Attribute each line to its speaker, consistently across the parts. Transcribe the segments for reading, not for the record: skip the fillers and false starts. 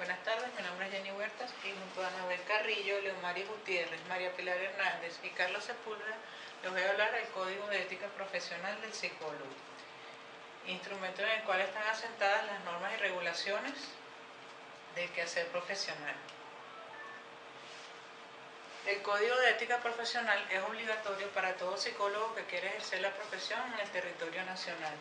Speaker 1: buenas tardes. Mi nombre es Jenny Huertas y junto a Anabel Carrillo, Leomari Gutiérrez, María Pilar Hernández y Carlos Sepúlveda les voy a hablar del Código de Ética Profesional del Psicólogo, instrumento en el cual están asentadas las normas y regulaciones del quehacer profesional. El Código de Ética Profesional es obligatorio para todo psicólogo que quiere ejercer la profesión en el territorio nacional.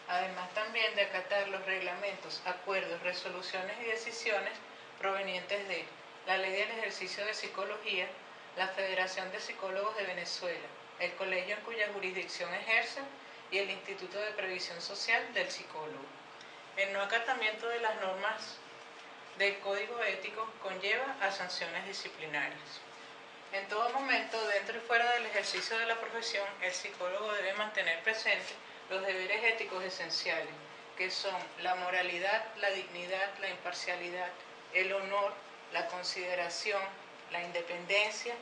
Speaker 1: Además también de acatar los reglamentos, acuerdos, resoluciones y decisiones provenientes de la Ley del Ejercicio de Psicología, la Federación de Psicólogos de Venezuela, el colegio en cuya jurisdicción ejerce y el Instituto de Previsión Social del Psicólogo. El no acatamiento de las normas del Código Ético conlleva a sanciones disciplinarias. En todo momento, dentro y fuera del ejercicio de la profesión, el psicólogo debe mantener presente los deberes éticos esenciales, que son la moralidad, la dignidad, la imparcialidad, el honor, la consideración, la independencia,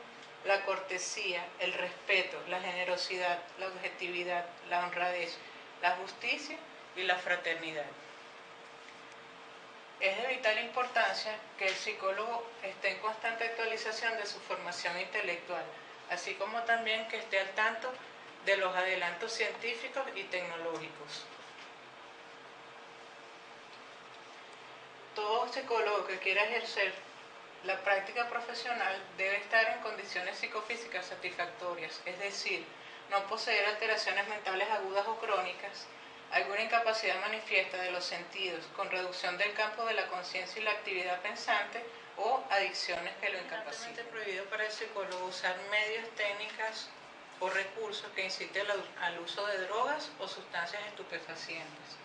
Speaker 1: la cortesía, el respeto, la generosidad, la objetividad, la honradez, la justicia y la fraternidad. Es de vital importancia que el psicólogo esté en constante actualización de su formación intelectual, así como también que esté al tanto de los adelantos científicos y tecnológicos. Todo psicólogo que quiera ejercer la práctica profesional debe estar en condiciones psicofísicas satisfactorias, es decir, no poseer alteraciones mentales agudas o crónicas, alguna incapacidad manifiesta de los sentidos, con reducción del campo de la conciencia y la actividad pensante, o adicciones que lo incapaciten. Es prohibido para el psicólogo usar medios, técnicas o recursos que inciten al uso de drogas o sustancias estupefacientes.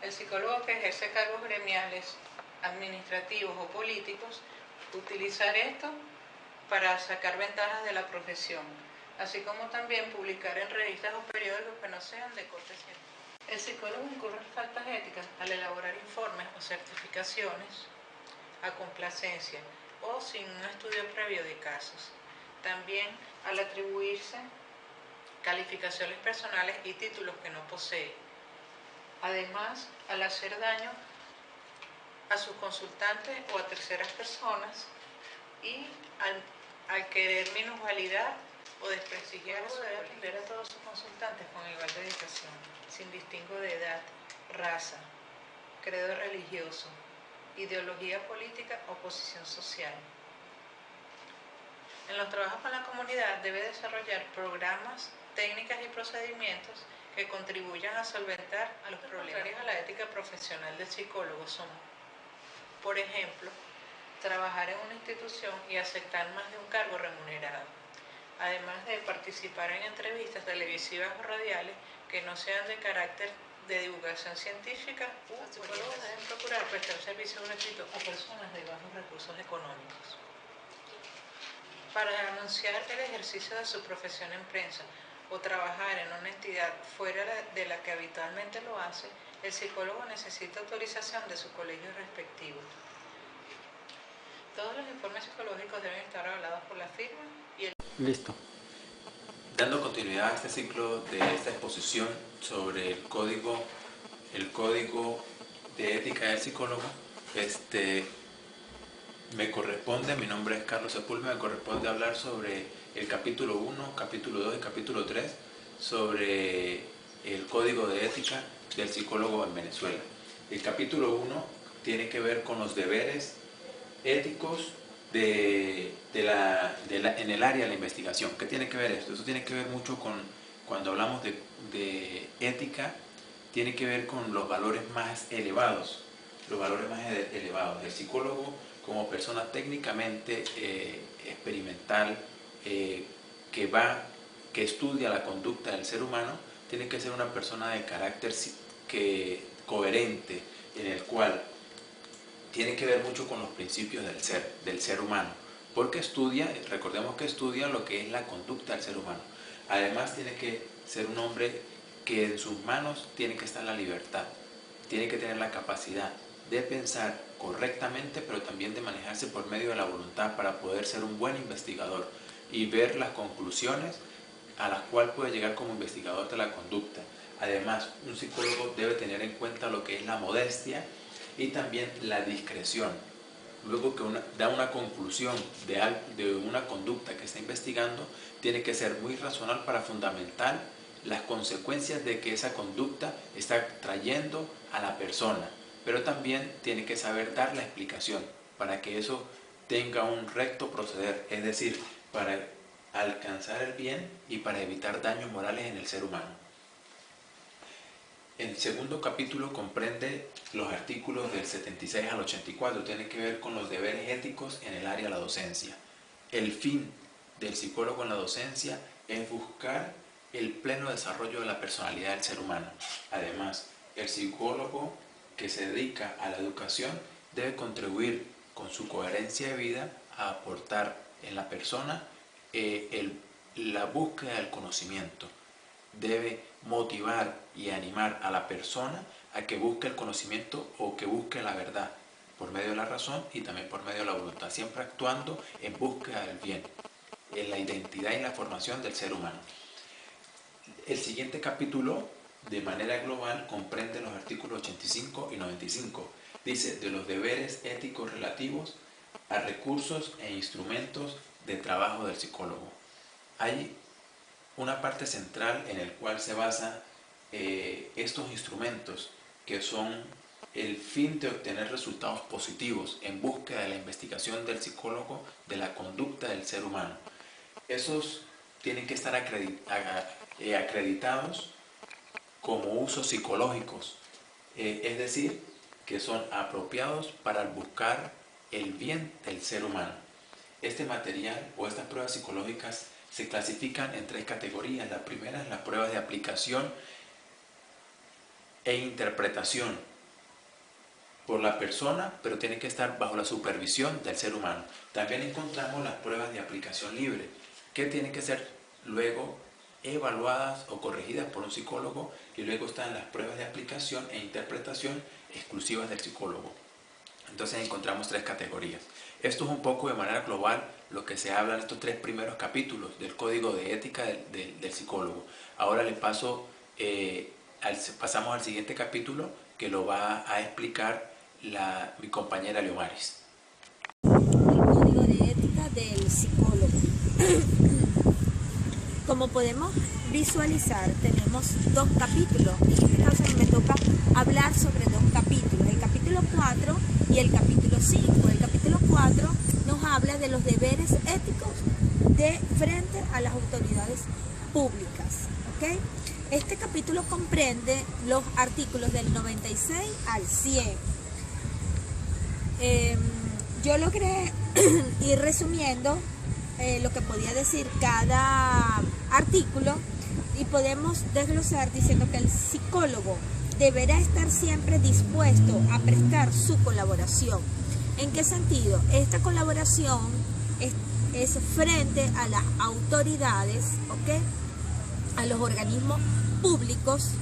Speaker 1: El psicólogo que ejerce cargos gremiales, administrativos o políticos, utilizar esto para sacar ventajas de la profesión, así como también publicar en revistas o periódicos que no sean de corte científico. El psicólogo incurre en faltas éticas al elaborar informes o certificaciones a complacencia o sin un estudio previo de casos. También al atribuirse calificaciones personales y títulos que no posee. Además, al hacer daño a sus consultantes o a terceras personas y al querer minusvalidar o desprestigiar a su debe atender a todos sus consultantes con igual dedicación, sin distingo de edad, raza, credo religioso, ideología política o posición social. En los trabajos con la comunidad debe desarrollar programas, técnicas y procedimientos que contribuyan a solventar a los problemas. A la ética profesional del psicólogo son, por ejemplo, trabajar en una institución y aceptar más de un cargo remunerado, además de participar en entrevistas televisivas o radiales que no sean de carácter de divulgación científica. Los psicólogos deben procurar prestar servicio gratuito a personas de bajos recursos económicos. Para anunciar el ejercicio de su profesión en prensa o trabajar en una entidad fuera de la que habitualmente lo hace, el psicólogo necesita autorización de su colegio respectivo. Todos los informes psicológicos deben estar avalados por la firma y el...
Speaker 2: Listo. Dando continuidad a este ciclo de esta exposición sobre el código de ética del psicólogo, me corresponde, mi nombre es Carlos Sepúlveda, me corresponde hablar sobre el capítulo 1, capítulo 2 y capítulo 3 sobre el código de ética del psicólogo en Venezuela. El capítulo 1 tiene que ver con los deberes éticos en el área de la investigación. ¿Qué tiene que ver esto? Eso tiene que ver mucho con, cuando hablamos de ética, tiene que ver con los valores más elevados, El psicólogo como persona técnicamente experimental, que estudia la conducta del ser humano, tiene que ser una persona de carácter coherente, en el cual tiene que ver mucho con los principios del ser humano, porque recordemos que estudia lo que es la conducta del ser humano. Además tiene que ser un hombre que en sus manos tiene que estar la libertad, tiene que tener la capacidad de pensar correctamente, pero también de manejarse por medio de la voluntad para poder ser un buen investigador y ver las conclusiones a las cuales puede llegar como investigador de la conducta. Además, un psicólogo debe tener en cuenta lo que es la modestia y también la discreción. luego que da una conclusión de una conducta que está investigando, tiene que ser muy racional para fundamentar las consecuencias de que esa conducta está trayendo a la persona, pero también tiene que saber dar la explicación para que eso tenga un recto proceder, es decir, para alcanzar el bien y para evitar daños morales en el ser humano. El segundo capítulo comprende los artículos del 76 al 84, tiene que ver con los deberes éticos en el área de la docencia. El fin del psicólogo en la docencia es buscar el pleno desarrollo de la personalidad del ser humano. Además, el psicólogo que se dedica a la educación debe contribuir con su coherencia de vida a aportar en la persona la búsqueda del conocimiento. Debe motivar y animar a la persona a que busque el conocimiento o que busque la verdad por medio de la razón y también por medio de la voluntad, siempre actuando en búsqueda del bien, en la identidad y la formación del ser humano. El siguiente capítulo, de manera global, comprende los artículos 85 y 95. Dice de los deberes éticos relativos a recursos e instrumentos de trabajo del psicólogo. Hay una parte central en el cual se basa estos instrumentos, que son el fin de obtener resultados positivos en búsqueda de la investigación del psicólogo de la conducta del ser humano. Esos tienen que estar acreditados como usos psicológicos, es decir, que son apropiados para buscar el bien del ser humano. Este material o estas pruebas psicológicas se clasifican en 3 categorías. La primera es las pruebas de aplicación e interpretación por la persona, pero tienen que estar bajo la supervisión del ser humano. También encontramos las pruebas de aplicación libre, que tienen que ser luego evaluadas o corregidas por un psicólogo, y luego están las pruebas de aplicación e interpretación exclusivas del psicólogo. Entonces encontramos 3 categorías. Esto es un poco de manera global lo que se habla en estos 3 primeros capítulos del Código de Ética del psicólogo. Ahora pasamos al siguiente capítulo, que lo va a explicar mi compañera Leomaris.
Speaker 3: El Código de Ética del psicólogo. Como podemos visualizar, tenemos 2 capítulos. En este caso me toca hablar sobre 2 capítulos, el capítulo 4 y el capítulo 5. El capítulo 4 nos habla de los deberes éticos de frente a las autoridades públicas. ¿Okay? Este capítulo comprende los artículos del 96 al 100. Yo logré ir resumiendo lo que podía decir cada artículo, y podemos desglosar diciendo que el psicólogo deberá estar siempre dispuesto a prestar su colaboración. ¿En qué sentido? Esta colaboración es frente a las autoridades, ¿okay? A los organismos públicos,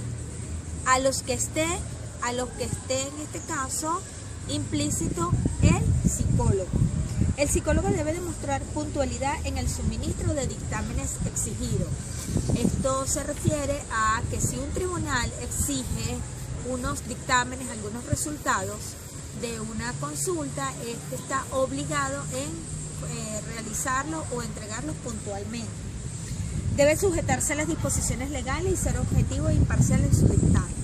Speaker 3: a los que esté en este caso implícito el psicólogo. El psicólogo debe demostrar puntualidad en el suministro de dictámenes exigidos. Esto se refiere a que si un tribunal exige unos dictámenes, algunos resultados de una consulta, este está obligado en realizarlo o entregarlos puntualmente. Debe sujetarse a las disposiciones legales y ser objetivo e imparcial en su dictamen.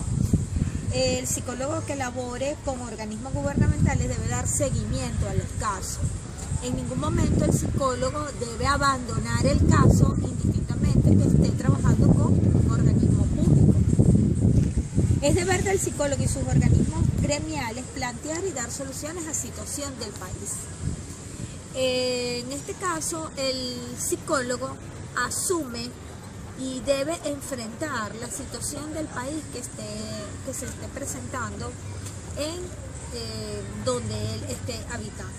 Speaker 3: El psicólogo que labore con organismos gubernamentales debe dar seguimiento a los casos. En ningún momento el psicólogo debe abandonar el caso indistintamente que esté trabajando con organismos públicos. Es deber del psicólogo y sus organismos gremiales plantear y dar soluciones a situación del país. En este caso, el psicólogo asume y debe enfrentar la situación del país que se esté presentando en donde él esté habitando.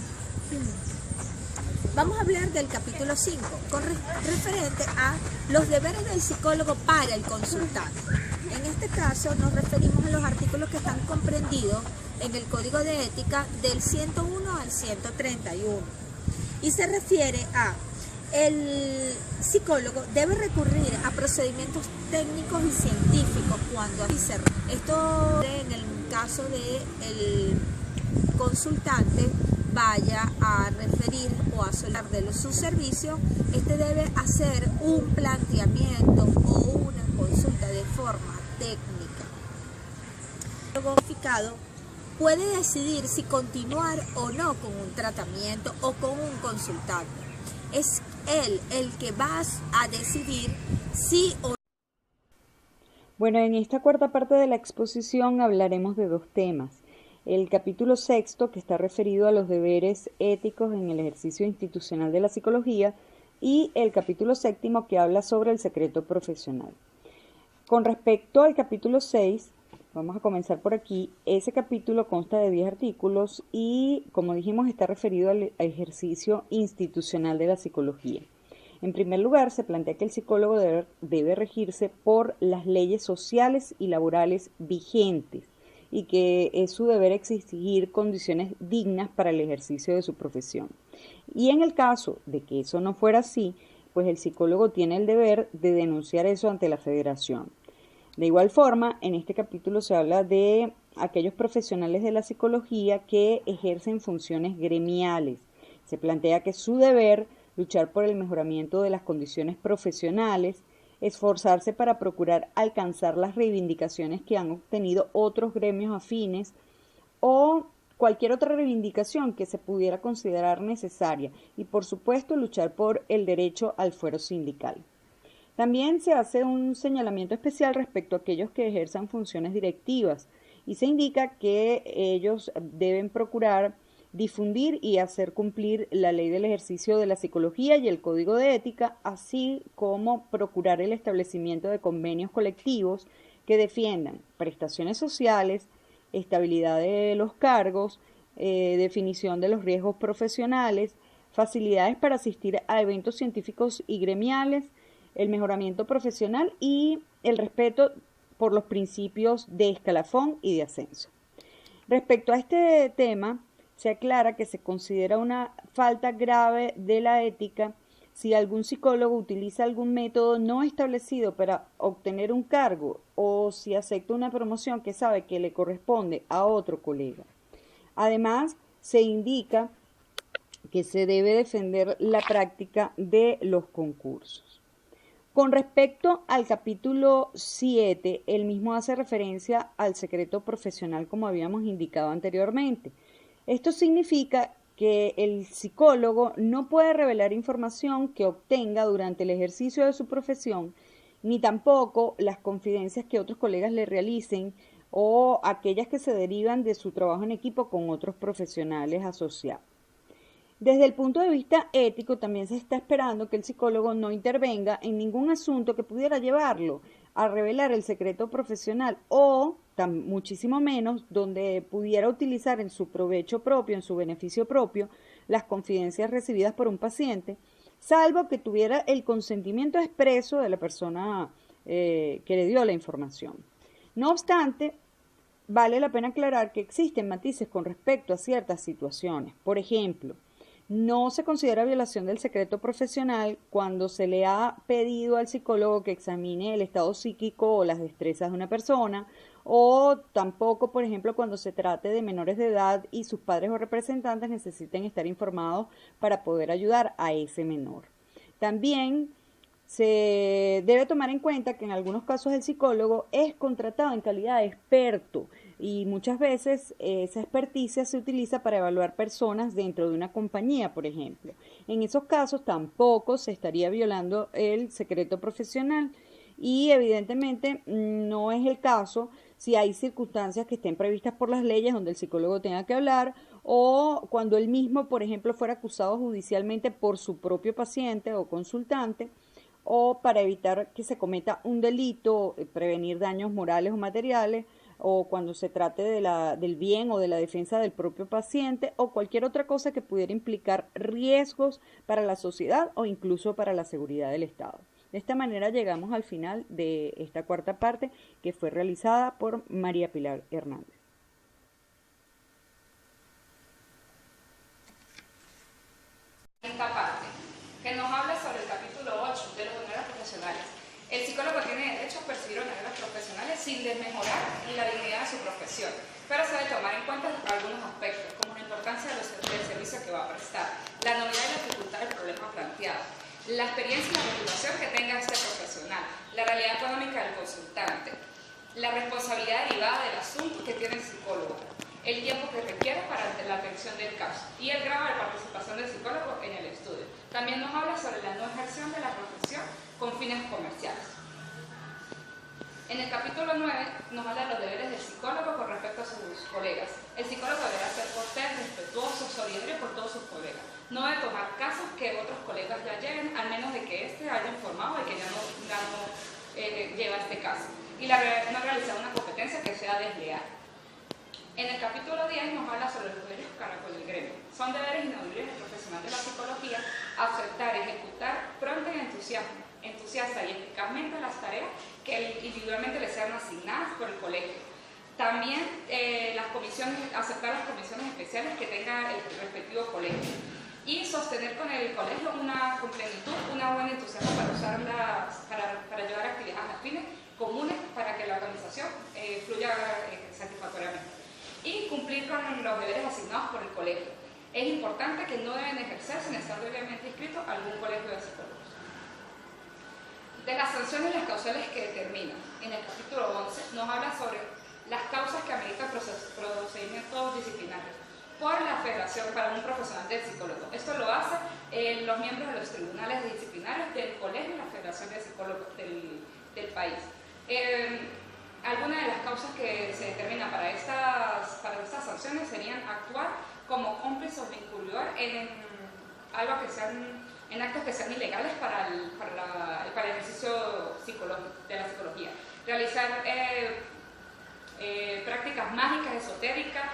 Speaker 3: Vamos a hablar del capítulo 5, referente a los deberes del psicólogo para el consultante. En este caso nos referimos a los artículos que están comprendidos en el Código de Ética del 101 al 131. Y se refiere a: el psicólogo debe recurrir a procedimientos técnicos y científicos cuando esto en el caso del consultante vaya a referir o a solicitar de sus servicios, este debe hacer un planteamiento o una consulta de forma técnica. El psicólogo puede decidir si continuar o no con un tratamiento o con un consultante. Es él el que va a decidir si o no.
Speaker 4: Bueno, en esta cuarta parte de la exposición hablaremos de dos temas. El capítulo sexto, que está referido a los deberes éticos en el ejercicio institucional de la psicología, y el capítulo séptimo, que habla sobre el secreto profesional. Con respecto al capítulo 6, vamos a comenzar por aquí. Ese capítulo consta de 10 artículos y, como dijimos, está referido al ejercicio institucional de la psicología. En primer lugar, se plantea que el psicólogo debe regirse por las leyes sociales y laborales vigentes y que es su deber exigir condiciones dignas para el ejercicio de su profesión. Y en el caso de que eso no fuera así, pues el psicólogo tiene el deber de denunciar eso ante la federación. De igual forma, en este capítulo se habla de aquellos profesionales de la psicología que ejercen funciones gremiales. Se plantea que es su deber luchar por el mejoramiento de las condiciones profesionales, esforzarse para procurar alcanzar las reivindicaciones que han obtenido otros gremios afines o cualquier otra reivindicación que se pudiera considerar necesaria y, por supuesto, luchar por el derecho al fuero sindical. También se hace un señalamiento especial respecto a aquellos que ejerzan funciones directivas y se indica que ellos deben procurar difundir y hacer cumplir la ley del ejercicio de la psicología y el código de ética, así como procurar el establecimiento de convenios colectivos que defiendan prestaciones sociales, estabilidad de los cargos, definición de los riesgos profesionales, facilidades para asistir a eventos científicos y gremiales, el mejoramiento profesional y el respeto por los principios de escalafón y de ascenso. Respecto a este tema, se aclara que se considera una falta grave de la ética si algún psicólogo utiliza algún método no establecido para obtener un cargo o si acepta una promoción que sabe que le corresponde a otro colega. Además, se indica que se debe defender la práctica de los concursos. Con respecto al capítulo 7, el mismo hace referencia al secreto profesional, como habíamos indicado anteriormente. Esto significa que el psicólogo no puede revelar información que obtenga durante el ejercicio de su profesión, ni tampoco las confidencias que otros colegas le realicen o aquellas que se derivan de su trabajo en equipo con otros profesionales asociados. Desde el punto de vista ético, también se está esperando que el psicólogo no intervenga en ningún asunto que pudiera llevarlo a revelar el secreto profesional o, muchísimo menos, donde pudiera utilizar en su provecho propio, en su beneficio propio, las confidencias recibidas por un paciente, salvo que tuviera el consentimiento expreso de la persona que le dio la información. No obstante, vale la pena aclarar que existen matices con respecto a ciertas situaciones. Por ejemplo, no se considera violación del secreto profesional cuando se le ha pedido al psicólogo que examine el estado psíquico o las destrezas de una persona, o tampoco, por ejemplo, cuando se trate de menores de edad y sus padres o representantes necesiten estar informados para poder ayudar a ese menor. También se debe tomar en cuenta que en algunos casos el psicólogo es contratado en calidad de experto y muchas veces esa experticia se utiliza para evaluar personas dentro de una compañía, por ejemplo. En esos casos tampoco se estaría violando el secreto profesional y evidentemente no es el caso si hay circunstancias que estén previstas por las leyes donde el psicólogo tenga que hablar o cuando él mismo, por ejemplo, fuera acusado judicialmente por su propio paciente o consultante, o para evitar que se cometa un delito, prevenir daños morales o materiales, o cuando se trate del bien o de la defensa del propio paciente, o cualquier otra cosa que pudiera implicar riesgos para la sociedad o incluso para la seguridad del Estado. De esta manera llegamos al final de esta cuarta parte que fue realizada por María Pilar Hernández.
Speaker 5: Esta parte, que nos habla sobre el capítulo 8 de los honores profesionales. El psicólogo tiene derecho a percibir honores profesionales sin desmejorar la dignidad de su profesión, pero se debe tomar en cuenta algunos aspectos, como la importancia del servicio la experiencia y la reputación que tenga este profesional, la realidad económica del consultante, la responsabilidad derivada del asunto que tiene el psicólogo, el tiempo que requiere para la atención del caso y el grado de participación del psicólogo en el estudio. También nos habla sobre la no ejerción de la profesión con fines comerciales. En el capítulo 9 nos habla de los deberes del psicólogo con respecto a sus colegas. El psicólogo deberá ser cortés, respetuoso, solidario con todos sus colegas. No debe tomar casos que otros colegas ya lleven, al menos de que éste haya informado de que ya no lleva este caso. Y no realizar una competencia que sea desleal. En el capítulo 10 nos habla sobre los deberes para con el gremio. Son deberes inamovibles del profesional de la psicología aceptar, ejecutar pronto y entusiasta y eficazmente las tareas que individualmente le sean asignadas por el colegio. También aceptar las comisiones especiales que tenga el respectivo colegio. Y sostener con el colegio con plenitud una buena entusiasmo para llevar actividades afines comunes para que la organización fluya satisfactoriamente. Y cumplir con los deberes asignados por el colegio. Es importante que no deben ejercer sin estar previamente inscritos a algún colegio de psicólogos. De las sanciones y las causales que determinan. En el capítulo 11 nos habla sobre las causas que ameritan procedimientos disciplinarios por la federación para un profesional del psicólogo. Esto lo hacen los miembros de los tribunales disciplinarios del colegio y la federación de psicólogos del país. Algunas de las causas que se determinan para estas sanciones serían actuar como cómplice o vinculador en actos que sean ilegales para el ejercicio de la psicología, realizar prácticas mágicas, esotéricas,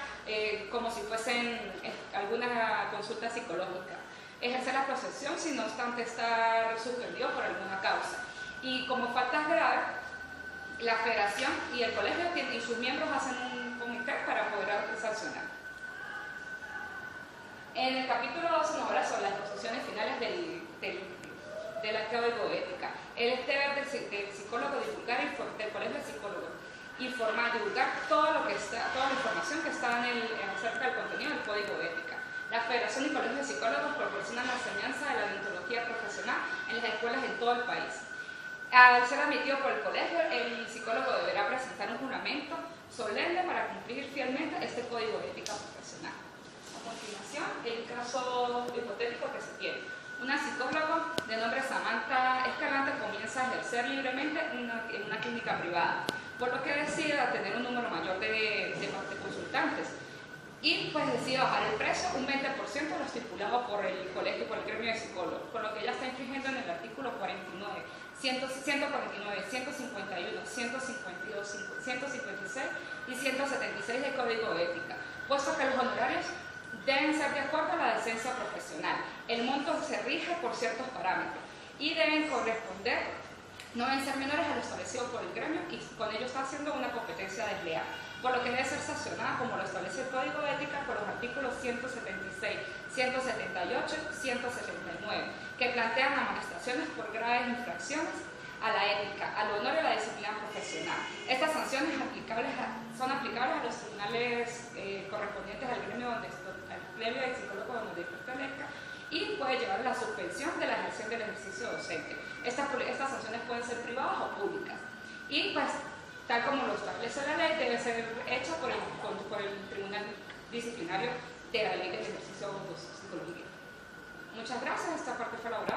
Speaker 5: como si fuesen alguna consulta psicológica, ejercer la procesión si no obstante estar suspendido por alguna causa. Y como faltas graves, la federación y el colegio y sus miembros hacen un comité para poder sancionar. En el capítulo 12 nos habla sobre las disposiciones finales del código de ética. El deber del psicólogo divulgar, del colegio de psicólogos, divulgar toda la información que está acerca del contenido del código de ética. La Federación y Colegios de Psicólogos proporcionan la enseñanza de la deontología profesional en las escuelas en todo el país. Al ser admitido por el colegio, el psicólogo deberá presentar un juramento solemne para cumplir fielmente este código de ética profesional. A continuación, el caso hipotético que se tiene. Una psicóloga de nombre Samantha Escalante comienza a ejercer libremente en una clínica privada, por lo que decide tener un número mayor de consultantes y pues decide bajar el precio un 20% de lo estipulado por el colegio, por el gremio de psicólogos, con lo que ella está infringiendo en el artículo 49, 149, 151, 152, 156 y 176 del Código de Ética, puesto que los honorarios deben ser de acuerdo a la decencia profesional. El monto se rige por ciertos parámetros y deben corresponder, no deben ser menores a lo establecido por el gremio y con ello está haciendo una competencia desleal, por lo que debe ser sancionada como lo establece el Código de Ética por los artículos 176, 178 y 179, que plantean amonestaciones por graves infracciones a la ética, al honor y a la disciplina profesional. Estas sanciones son aplicables a los tribunales correspondientes al gremio de psicólogos donde pertenezca y puede llevar a la suspensión de la ejerción del ejercicio docente. Estas sanciones pueden ser privadas o públicas y pues tal como lo establece la ley debe ser hecha por el tribunal disciplinario de la ley del ejercicio psicológico. Muchas gracias, esta parte fue elaborada